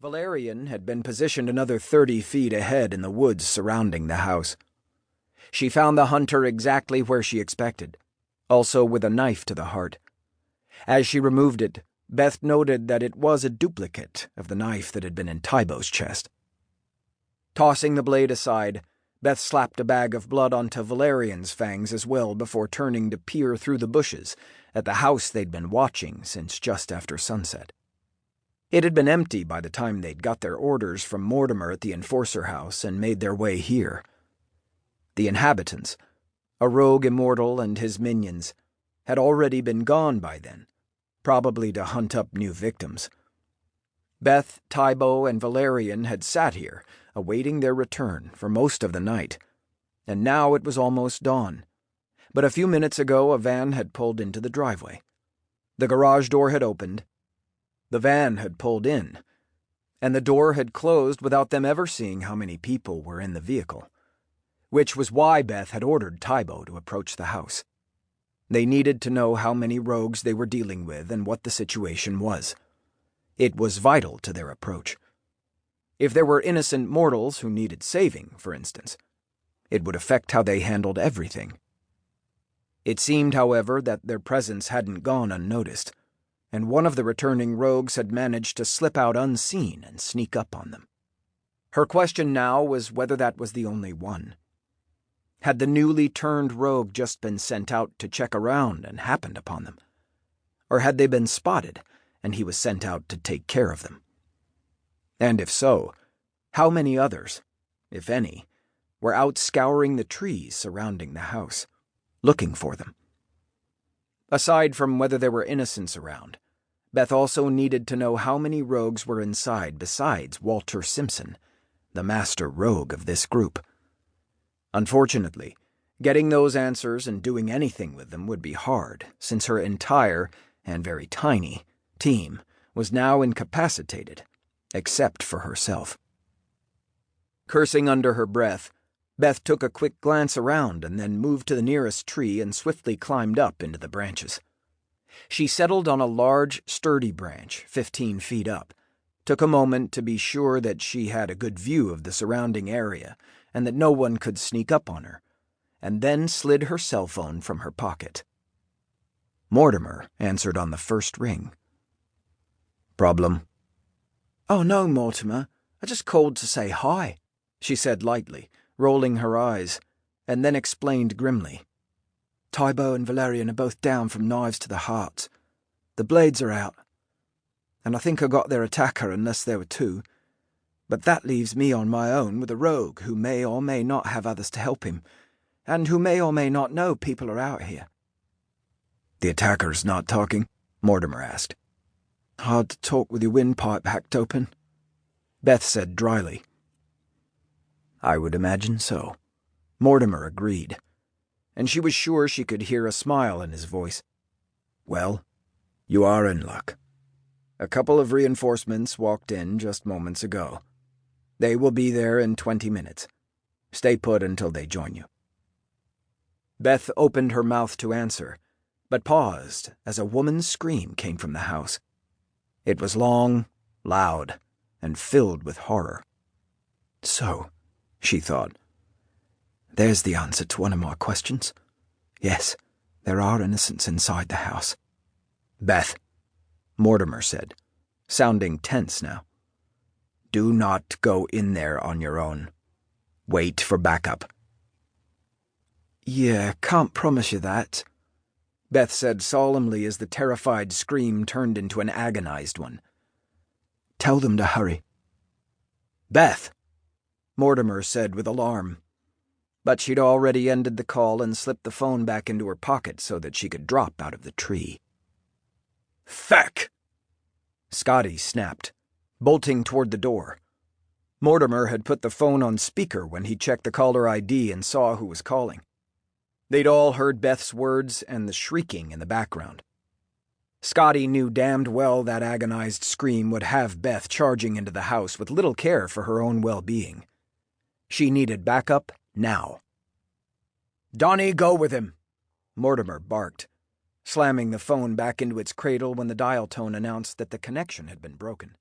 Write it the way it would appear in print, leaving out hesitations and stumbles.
Valerian had been positioned another 30 feet ahead in the woods surrounding the house. She found the hunter exactly where she expected, also with a knife to the heart. As she removed it, Beth noted that it was a duplicate of the knife that had been in Tybo's chest. Tossing the blade aside, Beth slapped a bag of blood onto Valerian's fangs as well before turning to peer through the bushes at the house they'd been watching since just after sunset. It had been empty by the time they'd got their orders from Mortimer at the Enforcer House and made their way here. The inhabitants, a Rogue Immortal and his minions, had already been gone by then, probably to hunt up new victims. Beth, Tybo, and Valerian had sat here, awaiting their return for most of the night, and now it was almost dawn. But a few minutes ago a van had pulled into the driveway. The garage door had opened. The van had pulled in, and the door had closed without them ever seeing how many people were in the vehicle, which was why Beth had ordered Tybo to approach the house. They needed to know how many rogues they were dealing with and what the situation was. It was vital to their approach. If there were innocent mortals who needed saving, for instance, it would affect how they handled everything. It seemed, however, that their presence hadn't gone unnoticed, and one of the returning rogues had managed to slip out unseen and sneak up on them. Her question now was whether that was the only one. Had the newly turned rogue just been sent out to check around and happened upon them? Or had they been spotted, and he was sent out to take care of them? And if so, how many others, if any, were out scouring the trees surrounding the house, looking for them? Aside from whether there were innocents around, Beth also needed to know how many rogues were inside besides Walter Simpson, the master rogue of this group. Unfortunately, getting those answers and doing anything with them would be hard, since her entire, and very tiny, team was now incapacitated, except for herself. Cursing under her breath, Beth took a quick glance around and then moved to the nearest tree and swiftly climbed up into the branches. She settled on a large, sturdy branch, 15 feet up, took a moment to be sure that she had a good view of the surrounding area and that no one could sneak up on her, and then slid her cell phone from her pocket. Mortimer answered on the first ring. "Problem?" "Oh, no, Mortimer. I just called to say hi," she said lightly, rolling her eyes, and then explained grimly. "Tybo and Valerian are both down from knives to the heart. The blades are out, and I think I got their attacker unless there were two. But that leaves me on my own with a rogue who may or may not have others to help him, and who may or may not know people are out here." "The attacker's not talking?" Mortimer asked. "Hard to talk with your windpipe hacked open," Beth said dryly. "I would imagine so," Mortimer agreed, and she was sure she could hear a smile in his voice. "Well, you are in luck. A couple of reinforcements walked in just moments ago. They will be there in 20 minutes. Stay put until they join you." Beth opened her mouth to answer, but paused as a woman's scream came from the house. It was long, loud, and filled with horror. So, she thought, there's the answer to one of my questions. Yes, there are innocents inside the house. "Beth," Mortimer said, sounding tense now, "do not go in there on your own. Wait for backup." "Yeah, can't promise you that," Beth said solemnly as the terrified scream turned into an agonized one. "Tell them to hurry." "Beth!" Mortimer said with alarm. But she'd already ended the call and slipped the phone back into her pocket so that she could drop out of the tree. "Feck!" Scotty snapped, bolting toward the door. Mortimer had put the phone on speaker when he checked the caller ID and saw who was calling. They'd all heard Beth's words and the shrieking in the background. Scotty knew damned well that agonized scream would have Beth charging into the house with little care for her own well-being. She needed backup now. "Donnie, go with him," Mortimer barked, slamming the phone back into its cradle when the dial tone announced that the connection had been broken.